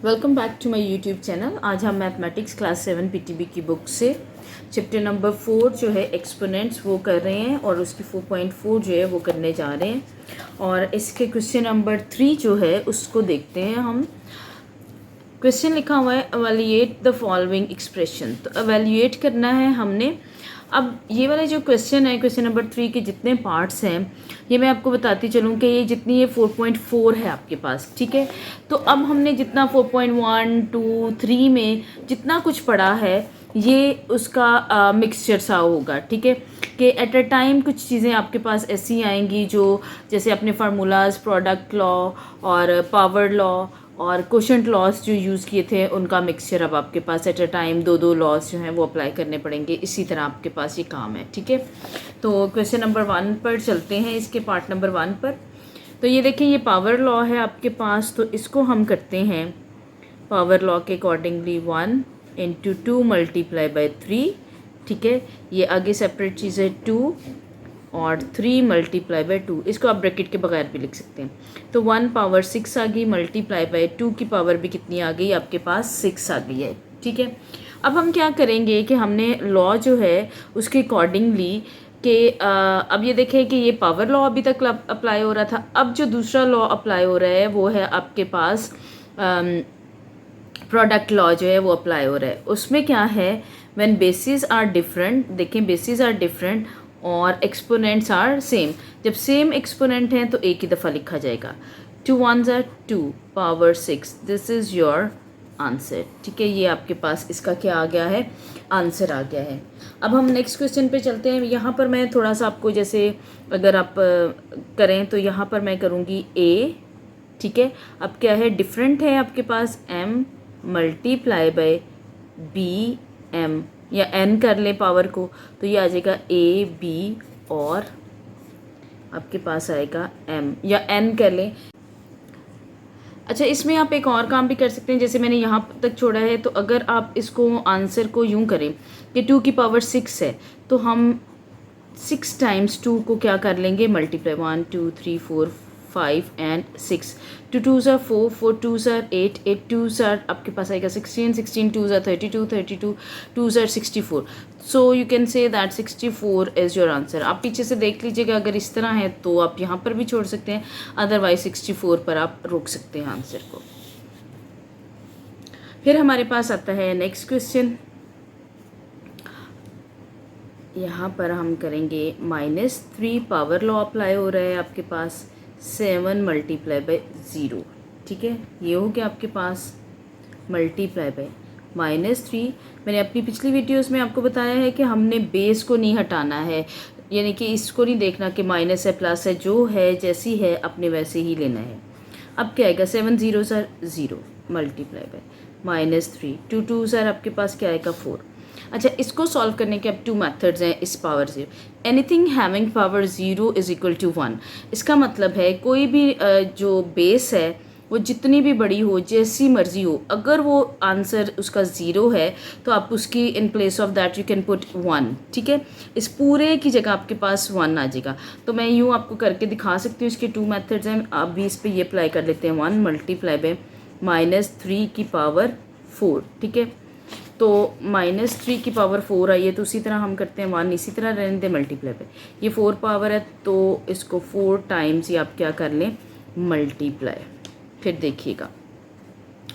Welcome back to my YouTube channel. आज हम mathematics class 7 PTB की बुक से चैप्टर नंबर 4 जो है एक्सपोनेंट्स वो कर रहे हैं और उसकी 4.4 जो है वो करने जा रहे हैं। और इसके क्वेश्चन नंबर 3 जो है उसको देखते हैं हम। क्वेश्चन लिखा हुआ है एवेल्यूएट द फॉलोइंग एक्सप्रेशन। तो एवेल्यूएट करना है हमने। अब ये वाला जो क्वेश्चन है, क्वेश्चन नंबर 3 के जितने पार्ट्स हैं ये मैं आपको बताती चलूँ कि ये जितनी ये 4.4 है आपके पास, ठीक है। तो अब हमने जितना 4.1, 2, 3 में जितना कुछ पढ़ा है ये उसका मिक्सचर सा होगा, ठीक है। कि एट अ टाइम कुछ चीज़ें आपके पास ऐसी आएंगी जो जैसे अपने फार्मूलाज, प्रोडक्ट लॉ और पावर लॉ और कोशेंट लॉस जो यूज़ किए थे उनका मिक्सचर अब आपके पास एट अ टाइम दो लॉस जो हैं वो अप्लाई करने पड़ेंगे। इसी तरह आपके पास ये काम है, ठीक है। तो क्वेश्चन नंबर 1 पर चलते हैं, इसके पार्ट नंबर 1 पर। तो ये देखें, ये पावर लॉ है आपके पास, तो इसको हम करते हैं पावर लॉ के अकॉर्डिंगली 1 इंटू 2 मल्टीप्लाई बाई 3, ठीक है। ये आगे सेपरेट चीज़ है 2 और 3 मल्टीप्लाई बाई 2, इसको आप ब्रैकेट के बगैर भी लिख सकते हैं। तो 1 पावर 6 आ गई, मल्टीप्लाई बाई 2 की पावर भी कितनी आ गई आपके पास, 6 आ गई है, ठीक है। अब हम क्या करेंगे कि हमने लॉ जो है उसके अकॉर्डिंगली कि अब ये देखें कि ये पावर लॉ अभी तक अप्लाई हो रहा था। अब जो दूसरा लॉ अप्लाई हो रहा है वो है आपके पास प्रोडक्ट लॉ जो है वो अप्लाई हो रहा है। उसमें क्या है, व्हेन बेसिस आर डिफरेंट, देखें बेसिस आर डिफरेंट और एक्सपोनेंट्स आर सेम। जब सेम एक्सपोनेंट हैं तो एक ही दफ़ा लिखा जाएगा। 2 1s are 2 power 6, this is your answer, ठीक है। ये आपके पास इसका क्या आ गया है, आंसर आ गया है। अब हम नेक्स्ट क्वेश्चन पे चलते हैं। यहाँ पर मैं थोड़ा सा आपको जैसे अगर आप करें तो यहाँ पर मैं करूँगी ए, ठीक है। अब क्या है, डिफरेंट है आपके पास m multiply by B M, या n कर लें पावर को, तो ये आ जाएगा a b और आपके पास आएगा m, या n कर लें। अच्छा, इसमें आप एक और काम भी कर सकते हैं, जैसे मैंने यहाँ तक छोड़ा है। तो अगर आप इसको आंसर को यूँ करें कि 2 की पावर 6 है, तो हम 6 टाइम्स 2 को क्या कर लेंगे, multiply 1 2 3 4 5 and 6। 2 2s are 4, 4 2s are 8, 8 2s are आपके पास आएगा 16, 16 2s are 32, 32 2s are 64। So you can say that 64 is your answer. आप पीछे से देख लीजिएगा, अगर इस तरह है तो आप यहाँ पर भी छोड़ सकते हैं, अदरवाइज 64 पर आप रोक सकते हैं आंसर को। फिर हमारे पास आता है नेक्स्ट क्वेश्चन। यहाँ पर हम करेंगे -3 पावर लॉ अप्लाई हो रहा है आपके पास, 7 मल्टीप्लाई बाई 0, ठीक है। ये हो गया आपके पास मल्टीप्लाई बाई -3। मैंने अपनी पिछली वीडियोस में आपको बताया है कि हमने बेस को नहीं हटाना है, यानी कि इसको नहीं देखना कि माइनस है प्लस है, जो है जैसी है अपने वैसे ही लेना है। अब क्या आएगा, 7 0s are 0 multiply by -3, 2 2s are आपके पास क्या आएगा 4। अच्छा, इसको सॉल्व करने के अब 2 मेथड्स हैं इस पावर से। Anything having power 0 is equal to 1। इसका मतलब है कोई भी जो बेस है वो जितनी भी बड़ी हो, जैसी मर्जी हो, अगर वो आंसर उसका 0 है तो आप उसकी in place of that you can put 1, ठीक है। इस पूरे की जगह आपके पास 1 आ जाएगा। तो मैं यूँ आपको करके दिखा सकती हूँ। इसके 2 मेथड्स हैं, आप भी इस पर ये अप्लाई कर लेते हैं। 1 मल्टीप्लाई बाई -3 की पावर 4, ठीक है। तो -3 की पावर 4 आई है, तो उसी तरह हम करते हैं 1 इसी तरह रहने दें मल्टीप्लाई पे। ये 4 पावर है तो इसको 4 टाइम्स ही आप क्या कर लें, मल्टीप्लाई। फिर देखिएगा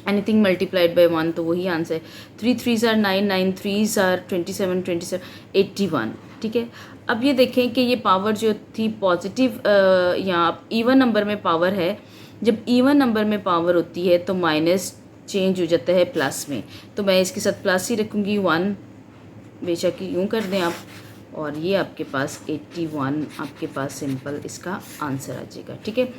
एनीथिंग मल्टीप्लाइड बाय 1 तो वही आंसर है। 3 3s are 9, 9 3s are 27, 27 81, ठीक है। अब ये देखें कि ये पावर जो थी पॉजिटिव या इवन नंबर में पावर है। जब इवन नंबर में पावर होती है तो माइनस चेंज हो जाता है प्लस में, तो मैं इसके साथ प्लस ही रखूँगी। 1 बेशक यूँ कर दें आप, और ये आपके पास 81 आपके पास सिंपल इसका आंसर आ जाएगा, ठीक है।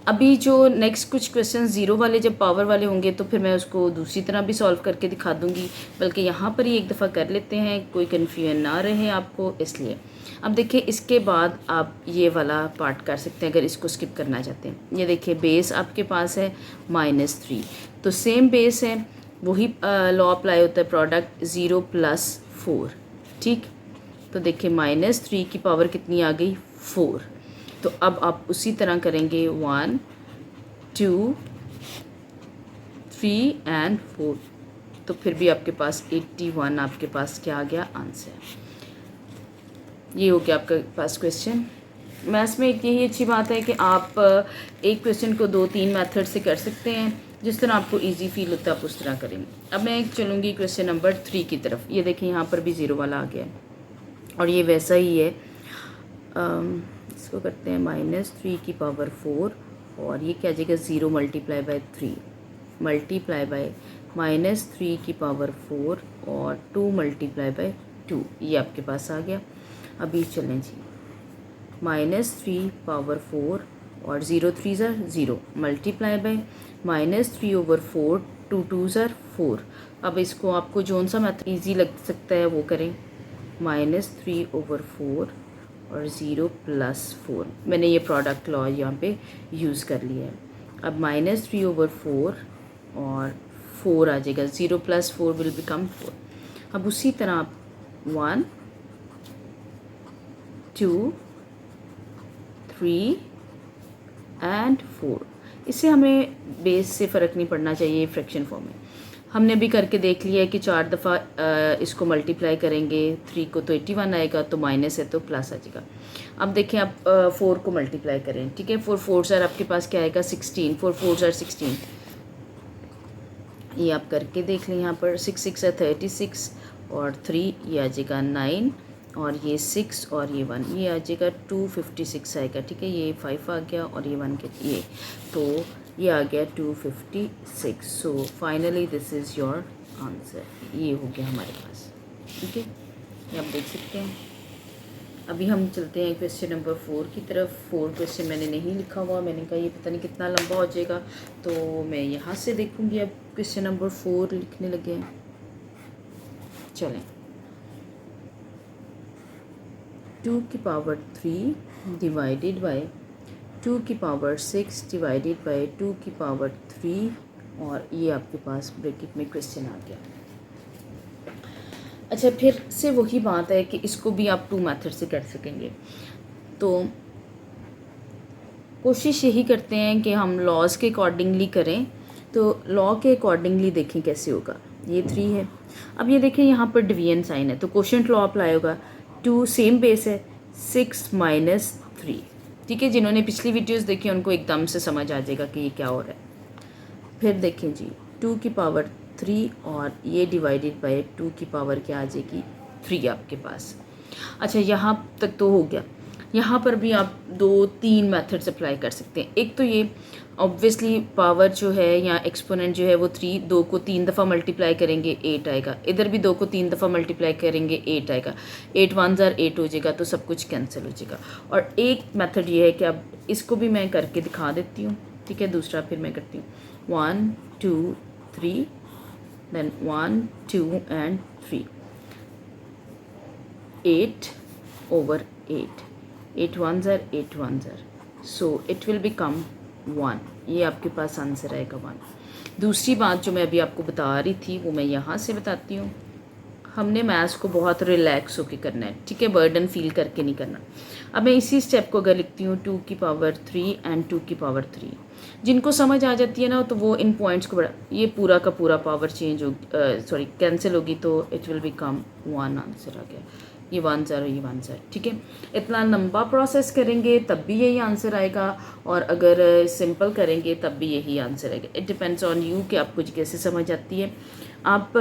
अभी जो नेक्स्ट कुछ क्वेश्चन 0 वाले जब पावर वाले होंगे तो फिर मैं उसको दूसरी तरह भी सॉल्व करके दिखा दूँगी, बल्कि यहाँ पर ही एक दफ़ा कर लेते हैं, कोई कन्फ्यूजन ना रहे आपको इसलिए। अब देखिए, इसके बाद आप ये वाला पार्ट कर सकते हैं अगर इसको स्किप करना चाहते हैं। ये देखिए, बेस आपके पास है -3, तो सेम बेस है, वही लॉ अप्लाई होता है, प्रोडक्ट 0 + 4, ठीक। तो देखिए -3 की पावर कितनी आ गई, 4। तो अब आप उसी तरह करेंगे 1 2 3 एंड 4, तो फिर भी आपके पास 81 आपके पास क्या आ गया आंसर। ये हो गया आपके पास क्वेश्चन। मैथ्स में एक यही अच्छी बात है कि आप एक क्वेश्चन को 2-3 मेथड से कर सकते हैं, जिस तरह आपको इजी फील होता है आप उस तरह करेंगे। अब मैं चलूँगी क्वेश्चन नंबर 3 की तरफ। ये देखिए यहाँ पर भी 0 वाला आ गया है और ये वैसा ही है। इसको करते हैं -3 की पावर 4 और ये क्या आ जाएगा 0 मल्टीप्लाई बाय 3 मल्टीप्लाई बाय -3 की पावर 4 और 2 मल्टीप्लाई बाय 2, ये आपके पास आ गया। अभी चलें जी, -3 पावर 4 और 0 3 ज़र 0 मल्टीप्लाई बाय -3/4 2 2 ज़र 4। अब इसको आपको जौन सा मेथड ईजी लग सकता है वो करें। -3/4 और 0 + 4, मैंने ये प्रोडक्ट लॉ यहाँ पे यूज़ कर लिया है। अब -3/4 और 4 आ जाएगा, 0 + 4 विल बिकम 4। अब उसी तरह आप 1 2 3 एंड 4, इससे हमें बेस से फ़र्क नहीं पड़ना चाहिए फ्रैक्शन फॉर्म में। हमने भी करके देख लिया है कि 4 दफ़ा इसको मल्टीप्लाई करेंगे 3 को तो 81 आएगा, तो माइनस है तो प्लस आ जाएगा। अब देखें आप 4 को मल्टीप्लाई करें, ठीक है। 4 4 ज़र आपके पास क्या आएगा 16, 4 4 ज़र 16, ये आप करके देख लें। यहाँ पर 6 6 है 36 और 3 ये आ जाएगा 9 और ये 6 और ये 1, ये आ जाएगा 256 आएगा, ठीक है। ये 5 आ गया और ये 1 के ये, तो ये आ गया 256। So finally this is your answer. ये हो गया हमारे पास, ठीक है, ये आप देख सकते हैं। अभी हम चलते हैं क्वेश्चन नंबर 4 की तरफ। 4 क्वेश्चन मैंने नहीं लिखा हुआ, मैंने कहा ये पता नहीं कितना लंबा हो जाएगा, तो मैं यहाँ से देखूँगी। अब क्वेश्चन नंबर 4 लिखने लगे हैं, चलें। 2 की पावर 3 डिवाइडेड बाय 2 की पावर 6 डिवाइडेड बाय 2 की पावर 3, और ये आपके पास ब्रैकेट में क्वेश्चन आ गया। अच्छा, फिर से वही बात है कि इसको भी आप 2 मेथड से कर सकेंगे, तो कोशिश यही करते हैं कि हम लॉज के अकॉर्डिंगली करें। तो लॉ के अकॉर्डिंगली देखें कैसे होगा। ये 3 है, अब ये देखें यहाँ पर डिवीजन साइन है, तो कोशेंट लॉ अप्लाई होगा। 2 सेम बेस है, 6 - 3, ठीक है। जिन्होंने पिछली वीडियोस देखी उनको एकदम से समझ आ जाएगा कि ये क्या हो रहा है। फिर देखें जी, 2 की पावर 3 और ये डिवाइडेड बाय 2 की पावर क्या आ जाएगी 3 आपके पास। अच्छा, यहाँ तक तो हो गया। यहाँ पर भी आप 2-3 मेथड्स अप्लाई कर सकते हैं। एक तो ये ऑब्वियसली पावर जो है या एक्सपोनेंट जो है वो 3, 2 को 3 दफ़ा मल्टीप्लाई करेंगे 8 आएगा, इधर भी 2 को 3 दफ़ा मल्टीप्लाई करेंगे 8 आएगा, 8 1 ज़र 8 हो जाएगा, तो सब कुछ कैंसिल हो जाएगा। और एक मेथड ये है कि अब इसको भी मैं करके दिखा देती हूँ, ठीक है। दूसरा फिर मैं करती हूँ 1 2 3 देन 1 2 एंड 3, 8/8, 8 1 ज़र 8 1 ज़र, सो इट विल बिकम 1। ये आपके पास आंसर आएगा 1। दूसरी बात जो मैं अभी आपको बता रही थी वो मैं यहाँ से बताती हूँ। हमने मैथ्स को बहुत रिलैक्स होकर करना है, ठीक है, बर्डन फील करके नहीं करना। अब मैं इसी स्टेप को अगर लिखती हूँ 2 की पावर 3 एंड 2 की पावर 3, जिनको समझ आ जाती है ना, तो वो इन पॉइंट्स को ये पूरा का पूरा पावर चेंज होगी, सॉरी कैंसिल होगी, तो इट विल बिकम 1। आंसर आ गया, ये 1 ज़र ये 1 ज़र, ठीक है। इतना लंबा प्रोसेस करेंगे तब भी यही आंसर आएगा, और अगर सिंपल करेंगे तब भी यही आंसर आएगा। इट डिपेंड्स ऑन यू कि आपको कैसे समझ आती है। आप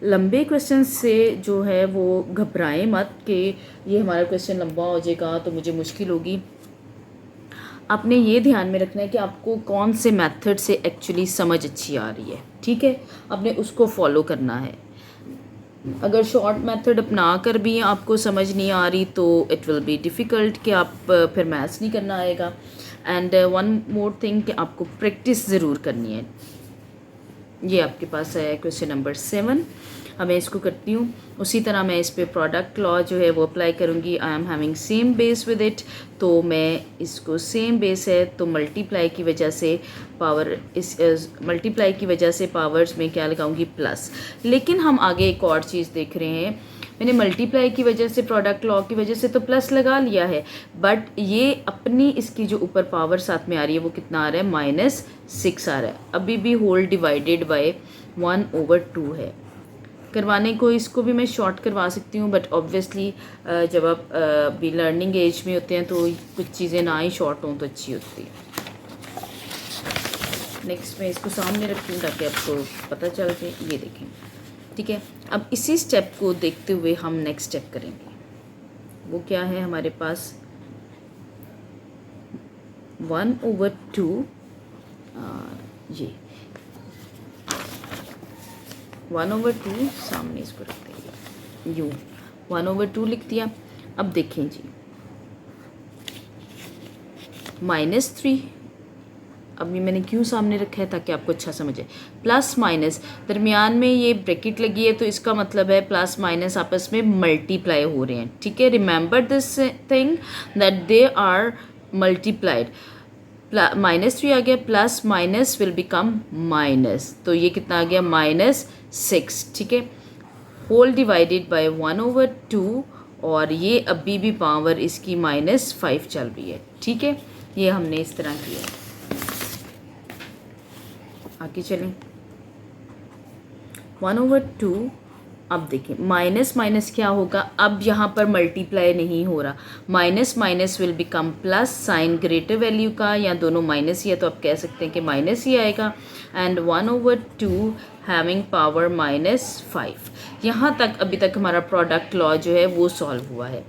लंबे क्वेश्चन से जो है वो घबराएं मत कि ये हमारा क्वेश्चन लंबा हो जाएगा तो मुझे मुश्किल होगी। आपने ये ध्यान में रखना है कि आपको कौन से मेथड से एक्चुअली समझ अच्छी आ रही है, ठीक है, आपने उसको फॉलो करना है। अगर शॉर्ट मेथड अपना कर भी आपको समझ नहीं आ रही तो इट विल बी डिफ़िकल्ट कि आप फिर मैथ्स नहीं करना आएगा। एंड वन मोर थिंग कि आपको प्रैक्टिस ज़रूर करनी है। ये आपके पास है क्वेश्चन नंबर 7। अब मैं इसको करती हूँ, उसी तरह मैं इस पे प्रोडक्ट लॉ जो है वो अप्लाई करूँगी। I am having same base with it, तो मैं इसको सेम बेस है तो मल्टीप्लाई की वजह से पावर, इस मल्टीप्लाई की वजह से पावर्स में क्या लगाऊंगी प्लस। लेकिन हम आगे एक और चीज़ देख रहे हैं, मैंने मल्टीप्लाई की वजह से, प्रोडक्ट लॉ की वजह से तो प्लस लगा लिया है, बट ये अपनी इसकी जो ऊपर पावर साथ में आ रही है वो कितना आ रहा है, -6 आ रहा है। अभी भी होल डिवाइडेड बाय 1/2 है। करवाने को इसको भी मैं शॉर्ट करवा सकती हूँ, बट ऑब्वियसली जब आप अभी लर्निंग एज में होते हैं तो कुछ चीज़ें ना ही शॉर्ट हों तो अच्छी होती है। नेक्स्ट मैं इसको सामने रखती हूँ ताकि आपको पता चल जाए। ये देखें, ठीक है। अब इसी स्टेप को देखते हुए हम नेक्स्ट स्टेप करेंगे। वो क्या है हमारे पास, 1/2 ये 1/2 सामने इसको रख देंगे, यू 1/2 लिख दिया। अब देखें जी, -3, अभी मैंने क्यों सामने रखा है ताकि आपको अच्छा समझे। प्लस माइनस दरमियान में ये ब्रैकेट लगी है तो इसका मतलब है प्लस माइनस आपस में मल्टीप्लाई हो रहे हैं, ठीक है। Remember this thing that they are multiplied. -3 आ गया, plus minus will become minus, तो ये कितना आ गया, -6, ठीक है। होल डिवाइडेड बाय 1/2, और ये अभी भी पावर इसकी -5 चल रही है, ठीक है। ये हमने इस तरह किया। आगे चलें, 1/2। अब देखिए माइनस माइनस क्या होगा, अब यहाँ पर मल्टीप्लाई नहीं हो रहा, minus minus will become plus, sign greater value का, या दोनों माइनस ही है तो आप कह सकते हैं कि माइनस ही आएगा। And 1/2 having power -5। यहाँ तक अभी तक हमारा प्रोडक्ट लॉ जो है वो सॉल्व हुआ है।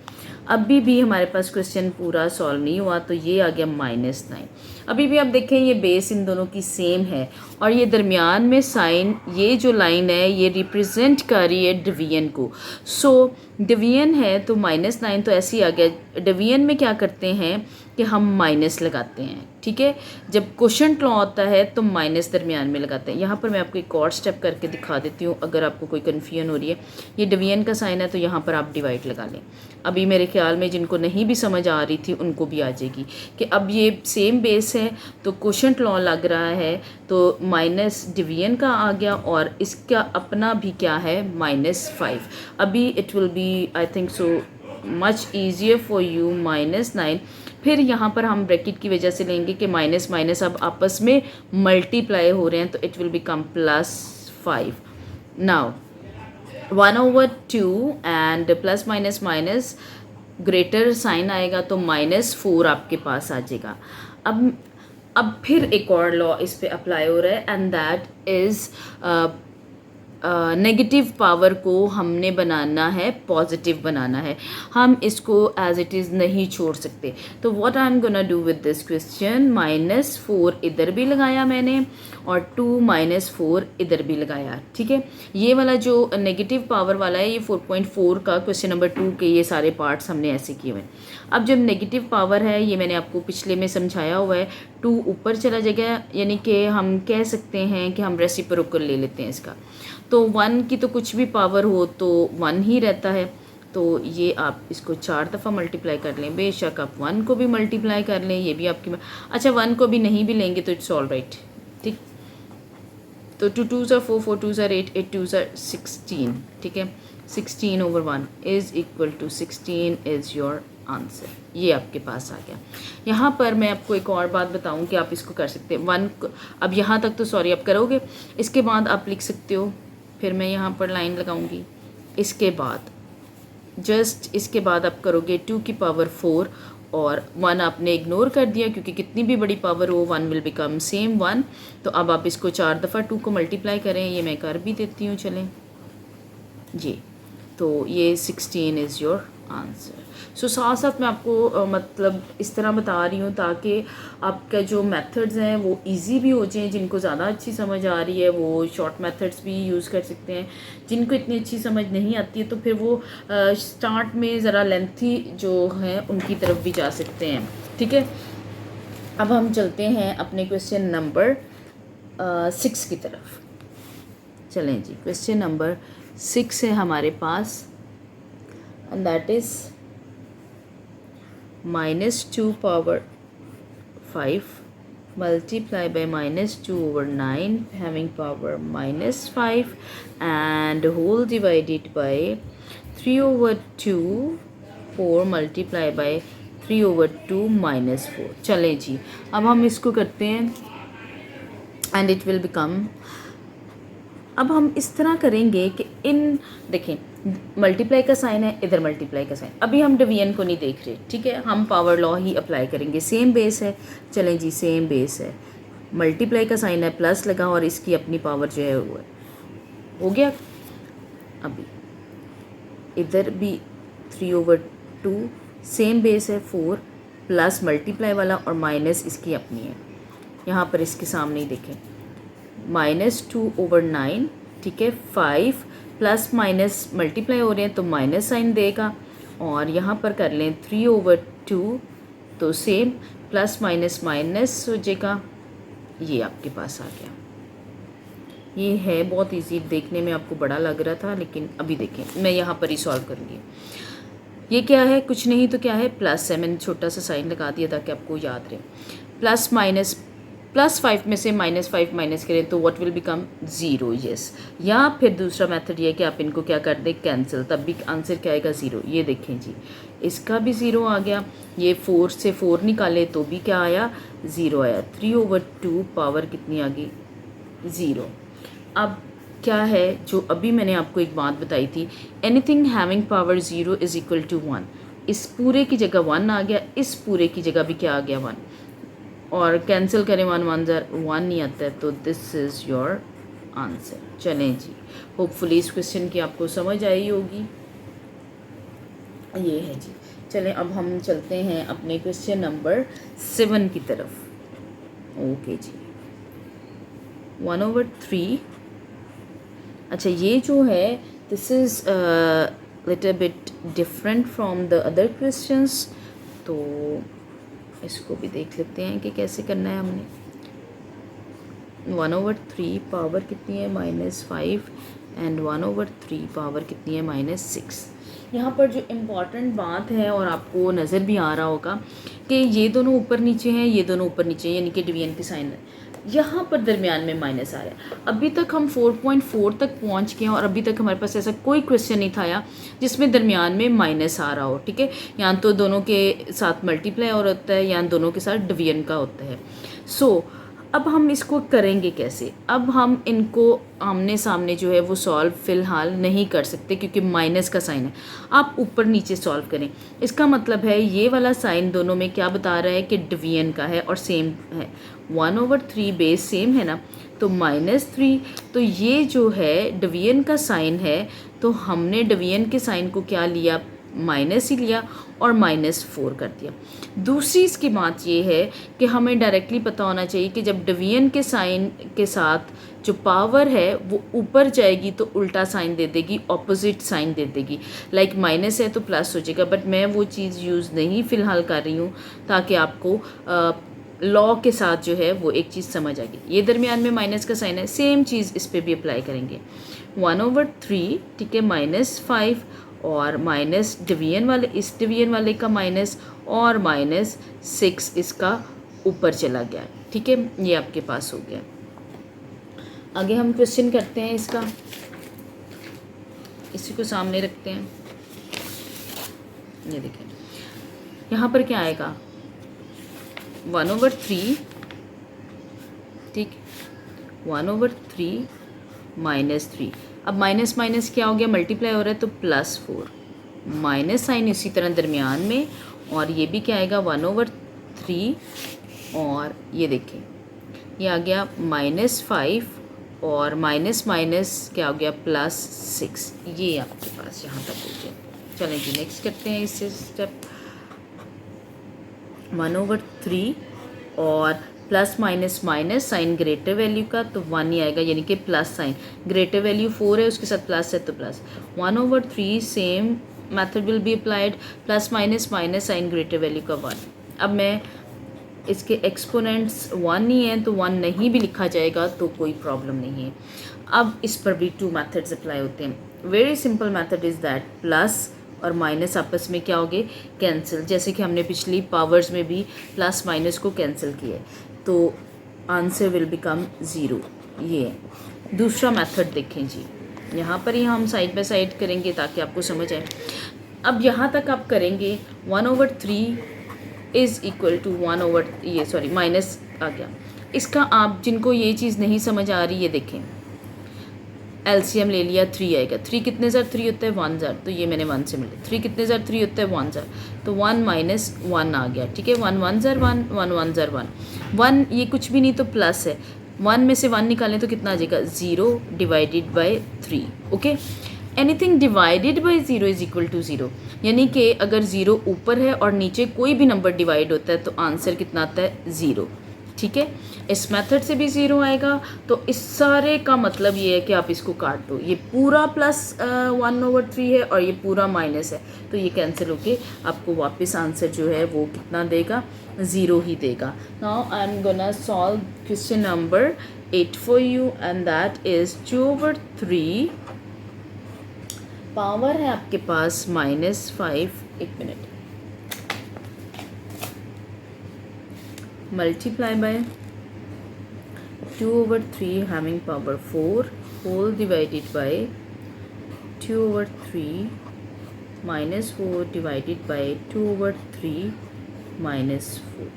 अभी भी हमारे पास क्वेश्चन पूरा सॉल्व नहीं हुआ, तो ये आ गया -9। अभी भी आप देखें ये बेस इन दोनों की सेम है, और ये दरमियान में साइन, ये जो लाइन है ये रिप्रेजेंट कर रही है डिवीजन को। सो डिवीजन है तो -9 तो ऐसे ही आ गया। डिवीजन में क्या करते हैं कि हम माइनस लगाते हैं, ठीक है। जब क्वोशंट लॉ होता है तो माइनस दरमियान में लगाते हैं। यहाँ पर मैं आपको एक और स्टेप करके दिखा देती हूँ अगर आपको कोई कन्फ्यूजन हो रही है। ये डिवीजन का साइन है तो यहाँ पर आप डिवाइड लगा लें। अभी मेरे ख्याल में जिनको नहीं भी समझ आ रही थी उनको भी आ जाएगी कि अब ये सेम बेस है तो क्वोशंट लॉ लग रहा है, तो माइनस डिवीजन का आ गया और इसका अपना भी क्या है, -5। अभी it will be I think so much easier for you, -9। फिर यहाँ पर हम ब्रैकेट की वजह से लेंगे कि माइनस माइनस अब आपस में मल्टीप्लाई हो रहे हैं तो it will become +5। Now 1/2 and plus minus minus greater sign आएगा तो -4 आपके पास आ जाएगा। अब फिर एक और लॉ इस पे अप्लाई हो रहा है, and that is negative power को हमने बनाना है पॉजिटिव बनाना है। हम इसको एज इट इज़ नहीं छोड़ सकते। तो what I am gonna do with this question, -4 इधर भी लगाया मैंने और 2 -4 इधर भी लगाया, ठीक है। ये वाला जो नेगेटिव पावर वाला है ये 4.4 का क्वेश्चन नंबर 2 के ये सारे पार्ट्स हमने ऐसे किए हुए हैं। अब जब नेगेटिव पावर है, ये मैंने आपको पिछले में समझाया हुआ है, 2 ऊपर चला जाएगा, यानी कि हम कह सकते हैं कि हम रेसिप्रोकल ले लेते हैं इसका। तो 1 की तो कुछ भी पावर हो तो 1 ही रहता है। तो ये आप इसको 4 दफ़ा मल्टीप्लाई कर लें, बेशक आप 1 को भी मल्टीप्लाई कर लें, ये भी आपकी अच्छा 1 को भी नहीं भी लेंगे तो इट्स ऑल राइट, ठीक। तो 2 2s are 4, 4 2s are 8, 8 2s are 16, ठीक है। 16/1 is equal to 16 is your answer. ये आपके पास आ गया। यहाँ पर मैं आपको एक और बात बताऊँ कि आप इसको कर सकते हैं 1 अब यहाँ तक तो सॉरी आप करोगे, इसके बाद आप लिख सकते हो, फिर मैं यहाँ पर लाइन लगाऊंगी, इसके बाद जस्ट इसके बाद आप करोगे 2 की पावर 4 और 1 आपने इग्नोर कर दिया क्योंकि कितनी भी बड़ी पावर हो 1 विल बिकम सेम 1। तो अब आप इसको 4 दफ़ा 2 को मल्टीप्लाई करें, ये मैं कर भी देती हूँ, चलें जी। तो ये 16 इज़ योर आंसर। सो साथ साथ मैं आपको मतलब इस तरह बता रही हूँ ताकि आपका जो मेथड्स हैं वो इजी भी हो जाएं। जिनको ज़्यादा अच्छी समझ आ रही है वो शॉर्ट मेथड्स भी यूज़ कर सकते हैं, जिनको इतनी अच्छी समझ नहीं आती है तो फिर वो स्टार्ट में ज़रा लेंथी जो हैं उनकी तरफ भी जा सकते हैं, ठीक है। अब हम चलते हैं अपने क्वेश्चन नंबर 6 की तरफ। चलें जी, क्वेश्चन नंबर 6 है हमारे पास, and that is -2 power 5 multiply by -2/9 having power -5 and whole divided by 3/2 4 multiply by 3/2 -4। चलें जी, अब हम इसको करते हैं एंड इट विल बिकम, अब हम इस तरह करेंगे कि इन देखें मल्टीप्लाई का साइन है, इधर मल्टीप्लाई का साइन, अभी हम डिवीजन को नहीं देख रहे, ठीक है, हम पावर लॉ ही अप्लाई करेंगे, सेम बेस है। चलें जी, सेम बेस है, मल्टीप्लाई का साइन है, प्लस लगा और इसकी अपनी पावर जो है वो है, हो गया। अभी इधर भी 3/2 सेम बेस है 4 प्लस मल्टीप्लाई वाला और माइनस इसकी अपनी है, यहाँ पर इसके सामने ही देखें -2/9, ठीक है, 5 प्लस माइनस मल्टीप्लाई हो रहे हैं तो माइनस साइन देगा, और यहाँ पर कर लें 3/2 तो सेम प्लस माइनस माइनस हो जाएगा, ये आपके पास आ गया। ये है बहुत इजी, देखने में आपको बड़ा लग रहा था लेकिन अभी देखें मैं यहाँ पर ही सॉल्व करूँगी। ये क्या है, कुछ नहीं तो क्या है, प्लस है, मैंने छोटा सा साइन लगा दिया ताकि आपको याद रहे। प्लस माइनस, +5 में से -5 माइनस करें तो व्हाट विल बिकम 0, यस। या फिर दूसरा मेथड ये है कि आप इनको क्या कर दें, कैंसिल, तब भी आंसर क्या आएगा 0। ये देखें जी, इसका भी 0 आ गया, ये 4 से 4 निकाले तो भी क्या आया, 0 आया। 3/2 पावर कितनी आ गई, 0। अब क्या है जो अभी मैंने आपको एक बात बताई थी, anything having power 0 is equal to 1, इस पूरे की जगह 1 आ गया, इस पूरे की जगह भी क्या आ गया 1, और कैंसिल करें 1 1 1 नहीं आता है, तो दिस इज़ योर आंसर। चलें जी, होपफुली इस क्वेश्चन की आपको समझ आई होगी। ये है जी, चलें अब हम चलते हैं अपने क्वेश्चन नंबर 7 की तरफ। ओके जी, 1/3, अच्छा ये जो है this is little bit different from the other questions, तो इसको भी देख लेते हैं कि कैसे करना है हमने। 1/3 पावर कितनी है, -5, एंड 1/3 पावर कितनी है, -6। यहाँ पर जो इम्पॉर्टेंट बात है और आपको नज़र भी आ रहा होगा कि ये दोनों ऊपर नीचे हैं, ये दोनों ऊपर नीचे हैं, यानी कि डिवीजन के साइन है, यहाँ पर दरमियान में माइनस आ रहा है। अभी तक हम 4.4 तक पहुँच गए हैं और अभी तक हमारे पास ऐसा कोई क्वेश्चन नहीं था आया जिसमें दरमियान में माइनस आ रहा हो, ठीक है। यहाँ तो दोनों के साथ मल्टीप्लाई और होता है, यहाँ दोनों के साथ डिवीजन का होता है। सो अब हम इसको करेंगे कैसे, अब हम इनको आमने सामने जो है वो सॉल्व फ़िलहाल नहीं कर सकते क्योंकि माइनस का साइन है। आप ऊपर नीचे सॉल्व करें, इसका मतलब है ये वाला साइन दोनों में क्या बता रहा है कि डिवीजन का है और सेम है। 1/3 बेस सेम है ना, तो -3, तो ये जो है डिवीजन का साइन है, तो हमने डिवीजन के साइन को क्या लिया, माइनस ही लिया और -4 कर दिया। दूसरी इसकी बात ये है कि हमें डायरेक्टली पता होना चाहिए कि जब डिवीजन के साइन के साथ जो पावर है वो ऊपर जाएगी तो उल्टा साइन दे देगी, ऑपोजिट साइन दे देगी। लाइक माइनस है तो प्लस हो जाएगा, बट मैं वो चीज़ यूज़ नहीं फ़िलहाल कर रही हूँ ताकि आपको लॉ के साथ जो है वो एक चीज़ समझ आ गई। ये दरमियान में माइनस का साइन है, सेम चीज़ इस पर भी अप्लाई करेंगे। 1/3, ठीक है, -5 और माइनस डिवीजन वाले, इस डिवीजन वाले का माइनस, और -6 इसका ऊपर चला गया, ठीक है, ये आपके पास हो गया। आगे हम क्वेश्चन करते हैं इसका, इसी को सामने रखते हैं। ये देखें यहाँ पर क्या आएगा, 1/3, ठीक, 1/3 -3। अब माइनस माइनस क्या हो गया, मल्टीप्लाई हो रहा है तो +4, माइनस साइन इसी तरह दरमियान में, और ये भी क्या आएगा 1/3, और ये देखें ये आ गया -5 और माइनस माइनस क्या हो गया +6। ये आपके पास यहाँ तक हो गया। चलें जी नेक्स्ट करते हैं इससे स्टेप। 1/3 और plus minus minus sign greater value का तो 1 ही आएगा, यानी कि प्लस साइन, ग्रेटर वैल्यू 4 है उसके साथ प्लस है तो plus. 1/3 same method will be applied, plus minus minus sign greater value का 1। अब मैं इसके एक्सपोनेंट्स 1 ही हैं तो 1 नहीं भी लिखा जाएगा तो कोई प्रॉब्लम नहीं है। अब इस पर भी 2 मेथड्स अप्लाई होते हैं। Very simple method is that plus और माइनस आपस में क्या होगे, कैंसिल, जैसे कि हमने पिछली पावर्स में भी प्लस माइनस को कैंसिल किया, तो आंसर विल बिकम 0। ये दूसरा मेथड देखें जी, यहाँ पर ही हम साइड बाय साइड करेंगे ताकि आपको समझ आए। अब यहाँ तक आप करेंगे 1/3 इज़ इक्वल टू 1 ये सॉरी माइनस आ गया। इसका आप जिनको ये चीज़ नहीं समझ आ रही, ये देखें, एलसीएम ले लिया 3 आएगा। 3 कितने ज़र 3 होता है 1 ज़र, तो ये मैंने 1 से मिला। 3 कितने ज़र 3 होता है 1 ज़र, तो 1 माइनस 1 आ गया। ठीक है, 1 1 ज़र 1, 1 1 ज़र 1, 1 ये कुछ भी नहीं तो प्लस है। 1 में से 1 निकालें तो कितना आ जाएगा 0 divided by 3। Okay, anything divided by 0 is equal to 0, यानी कि अगर 0 ऊपर है और नीचे कोई भी नंबर डिवाइड होता है तो आंसर कितना आता है 0। ठीक है, इस मेथड से भी 0 आएगा। तो इस सारे का मतलब ये है कि आप इसको काट दो, ये पूरा प्लस 1/3 है और ये पूरा माइनस है, तो ये कैंसिल होके आपको वापस आंसर जो है वो कितना देगा 0 ही देगा। Now I am gonna solve question number 8 for you and that is 2/3 power है आपके पास -5, एक minute, multiply by 2/3 having power 4 whole divided by 2/3 minus 4 divided by 2/3 minus 4।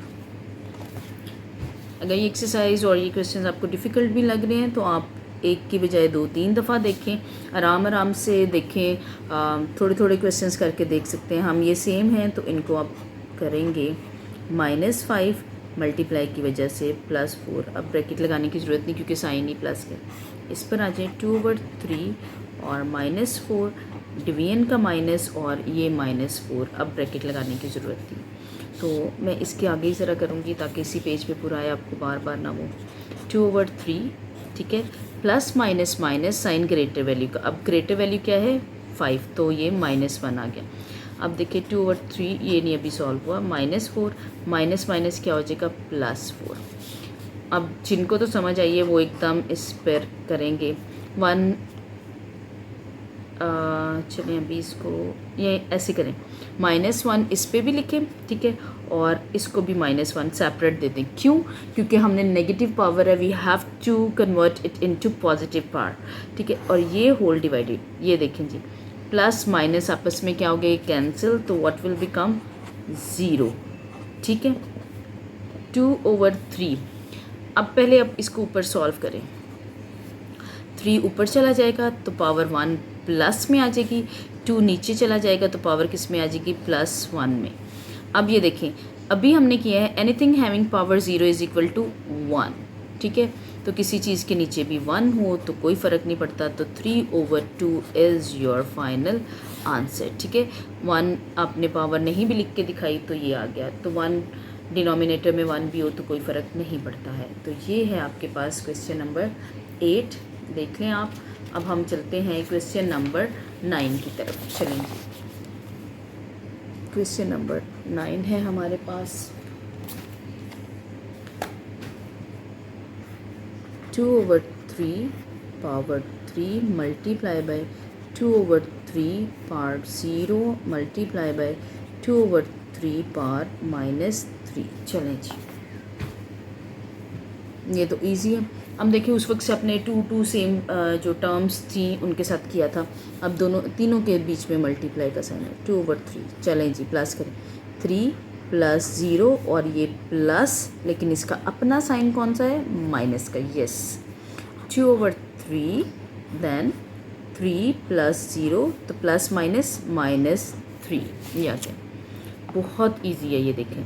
अगर ये एक्सरसाइज और ये क्वेश्चन आपको डिफ़िकल्ट भी लग रहे हैं तो आप एक की बजाय 2-3 दफ़ा देखें, आराम आराम से देखें, थोड़े थोड़े क्वेश्चंस करके देख सकते हैं। हम ये सेम हैं तो इनको आप करेंगे -5 मल्टीप्लाई की वजह से +4। अब ब्रैकेट लगाने की ज़रूरत नहीं क्योंकि साइन ही प्लस है। इस पर आ जाए 2/3 और -4 डिवीजन का माइनस और ये -4, अब ब्रैकेट लगाने की ज़रूरत थी तो मैं इसके आगे ही ज़रा करूँगी ताकि इसी पेज पे पूरा आए, आपको बार बार ना वो 2/3। ठीक है, plus minus minus sign greater value का, अब ग्रेटर वैल्यू क्या है 5, तो ये -1 आ गया। अब देखिए 2/3 ये नहीं अभी सॉल्व हुआ, -4 माइनस माइनस क्या हो जाएगा +4। अब जिनको तो समझ आइए वो एकदम इस पर करेंगे 1 चलें अभी इसको ये ऐसे करें, -1 इस पे भी लिखें। ठीक है, और इसको भी -1 सेपरेट दे दें। क्यों? क्योंकि हमने नेगेटिव पावर है, we have to convert it into positive power. ठीक है, और ये होल डिवाइडेड, ये देखें जी, प्लस माइनस आपस में क्या हो गया कैंसिल, तो व्हाट विल बिकम 0। ठीक है, 2/3। अब पहले अब इसको ऊपर सॉल्व करें, 3 ऊपर चला जाएगा तो पावर 1 प्लस में आ जाएगी, 2 नीचे चला जाएगा तो पावर किस में आ जाएगी +1 में। अब ये देखें अभी हमने किया है anything having power 0 is equal to 1। ठीक है, तो किसी चीज़ के नीचे भी 1 हो तो कोई फ़र्क नहीं पड़ता, तो 3/2 इज़ योर फाइनल आंसर। ठीक है, 1 आपने पावर नहीं भी लिख के दिखाई तो ये आ गया, तो 1 डिनोमिनेटर में 1 भी हो तो कोई फ़र्क नहीं पड़ता है। तो ये है आपके पास क्वेश्चन नंबर 8, देख लें आप। अब हम चलते हैं क्वेश्चन नंबर 9 की तरफ। चलें, क्वेश्चन नंबर 9 है हमारे पास, 2/3 power 3 multiply by 2/3 power 0 multiply by 2/3 power -3। चलें जी, ये तो इजी है। हम देखिए उस वक्त से अपने 2 सेम जो टर्म्स थी उनके साथ किया था, अब तीनों के बीच में मल्टीप्लाई का साइन है 2/3। चलें जी, प्लस करें, 3 + 0 और ये प्लस, लेकिन इसका अपना साइन कौन सा है माइनस का। यस, 2/3 देन 3 + 0 तो प्लस माइनस -3, ये आ गया। बहुत ईजी है ये, देखें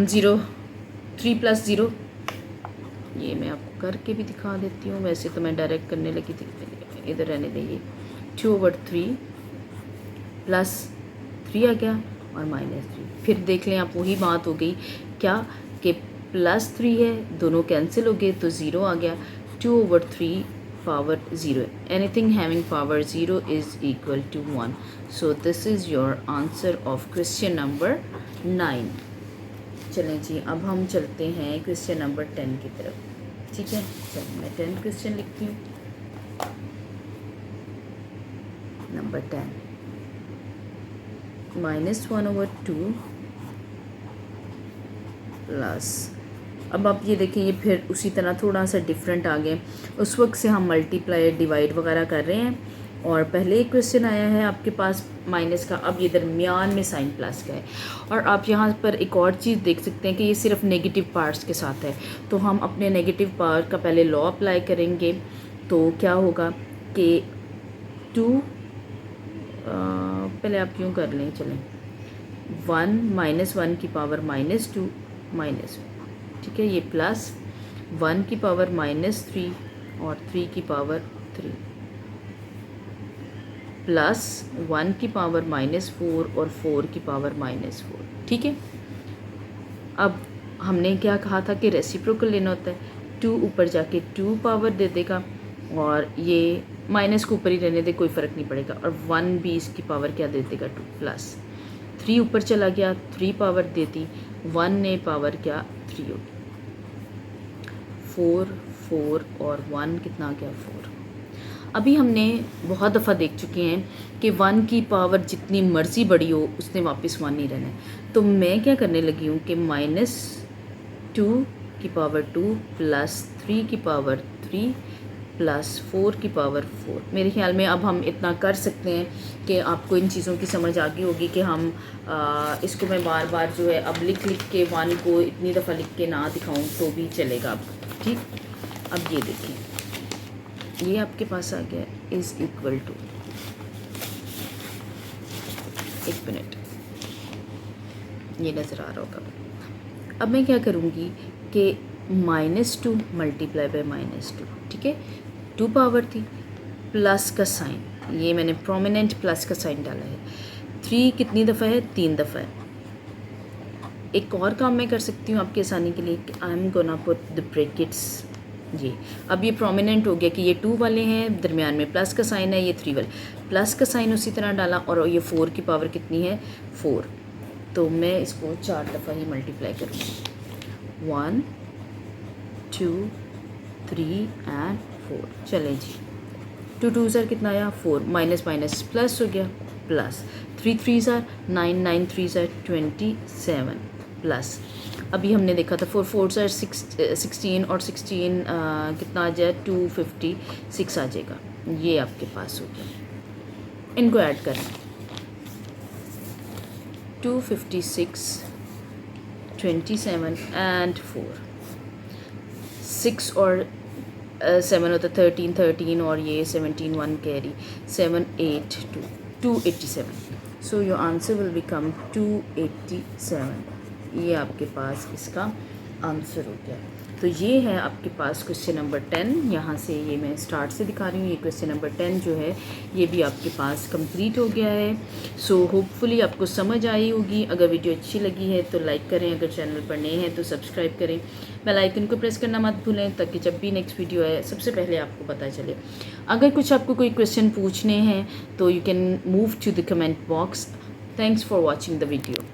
0 3 + 0, ये मैं आपको करके भी दिखा देती हूँ, वैसे तो मैं डायरेक्ट करने लगी थी, इधर रहने देंगे। 2/3 +3 आ गया और -3, फिर देख लें आप वही बात हो गई क्या कि +3 है, दोनों कैंसिल हो गए तो 0 आ गया। 2/3 power 0, anything having power 0 is equal to 1। So this is your answer of question number 9। चलें जी, अब हम चलते हैं क्वेश्चन नंबर 10 की तरफ। ठीक है, चलिए मैं 10 क्वेश्चन लिखती हूँ। नंबर 10, -1/2 प्लस अब आप ये देखें, ये फिर उसी तरह थोड़ा सा डिफरेंट आ गए। उस वक्त से हम मल्टीप्लाई डिवाइड वगैरह कर रहे हैं, और पहले एक क्वेश्चन आया है आपके पास माइनस का, अब ये दरमियान में साइन प्लस का है। और आप यहाँ पर एक और चीज़ देख सकते हैं कि ये सिर्फ नेगेटिव पार्ट्स के साथ है, तो हम अपने नेगेटिव पार्ट का पहले लॉ अप्लाई करेंगे। तो क्या होगा कि 2 पहले आप यूँ कर लें, चलें 1 -1 की पावर -2 माइनस, ठीक है, ये प्लस 1 की पावर -3 और 3 की पावर 3 प्लस 1 की पावर -4 और 4 की पावर -4, ठीक है। अब हमने क्या कहा था कि रेसिप्रोकल लेना होता है, 2 ऊपर जाके 2 पावर दे देगा, और ये माइनस को ऊपर ही रहने दे, कोई फ़र्क नहीं पड़ेगा, और 1 भी इसकी पावर क्या दे देगा 2, प्लस 3 ऊपर चला गया, 3 पावर देती, 1 ने पावर क्या 3 होगी, 4 और 1 कितना आ गया 4। अभी हमने बहुत दफ़ा देख चुके हैं कि 1 की पावर जितनी मर्ज़ी बड़ी हो उसने वापस 1 नहीं रहना है। तो मैं क्या करने लगी हूँ कि -2 की पावर 2 प्लस 3 की पावर 3 प्लस 4 की पावर 4। मेरे ख्याल में अब हम इतना कर सकते हैं कि आपको इन चीज़ों की समझ आ गई होगी कि हम इसको मैं बार बार जो है अब लिख के 1 को इतनी दफ़ा लिख के ना दिखाऊं तो भी चलेगा अब, ठीक। अब ये देखें, ये आपके पास आ गया इज़ इक्वल टू, एक मिनट, ये नज़र आ रहा होगा। अब मैं क्या करूँगी कि -2 मल्टीप्लाई बाय -2, ठीक है, 2 पावर थी, प्लस का साइन, ये मैंने प्रोमिनेंट प्लस का साइन डाला है। 3 कितनी दफ़ा है, 3 दफ़ा है। एक और काम मैं कर सकती हूँ आपकी आसानी के लिए, I am gonna put the brackets, जी। अब ये प्रोमिनेंट हो गया कि ये 2 वाले हैं, दरमियान में प्लस का साइन है, ये 3 वाले, प्लस का साइन उसी तरह डाला, और ये 4 की पावर कितनी है 4। तो मैं इसको 4 दफ़ा ही मल्टीप्लाई करूँगी, 1 2 3 एंड 4। चलें जी, 2 2 ज़ार कितना आया 4, माइनस माइनस प्लस हो गया, प्लस 3 3 ज़ार 9, 9 3 ज़ार 27 प्लस, अभी हमने देखा था 4 4 ज़ार 16 और 16 कितना आ जाए 256 आ जाएगा। ये आपके पास हो गया, इनको ऐड करें, 256 27 एंड 4, 6 और 7 होता 13 13 और ये 17 1 carry 7 8 2 287। So your answer will become 287। ये आपके पास इसका आंसर हो गया। तो ये है आपके पास क्वेश्चन नंबर 10। यहाँ से ये मैं स्टार्ट से दिखा रही हूँ, ये क्वेश्चन नंबर 10 जो है ये भी आपके पास कंप्लीट हो गया है। सो होपफुली आपको समझ आई होगी। अगर वीडियो अच्छी लगी है तो लाइक करें, अगर चैनल पर नए हैं तो सब्सक्राइब करें, बेल आइकन को प्रेस करना मत भूलें ताकि जब भी नेक्स्ट वीडियो आए सबसे पहले आपको पता चले। अगर कुछ आपको कोई क्वेश्चन पूछने हैं तो you can move to the comment box. Thanks for watching the video.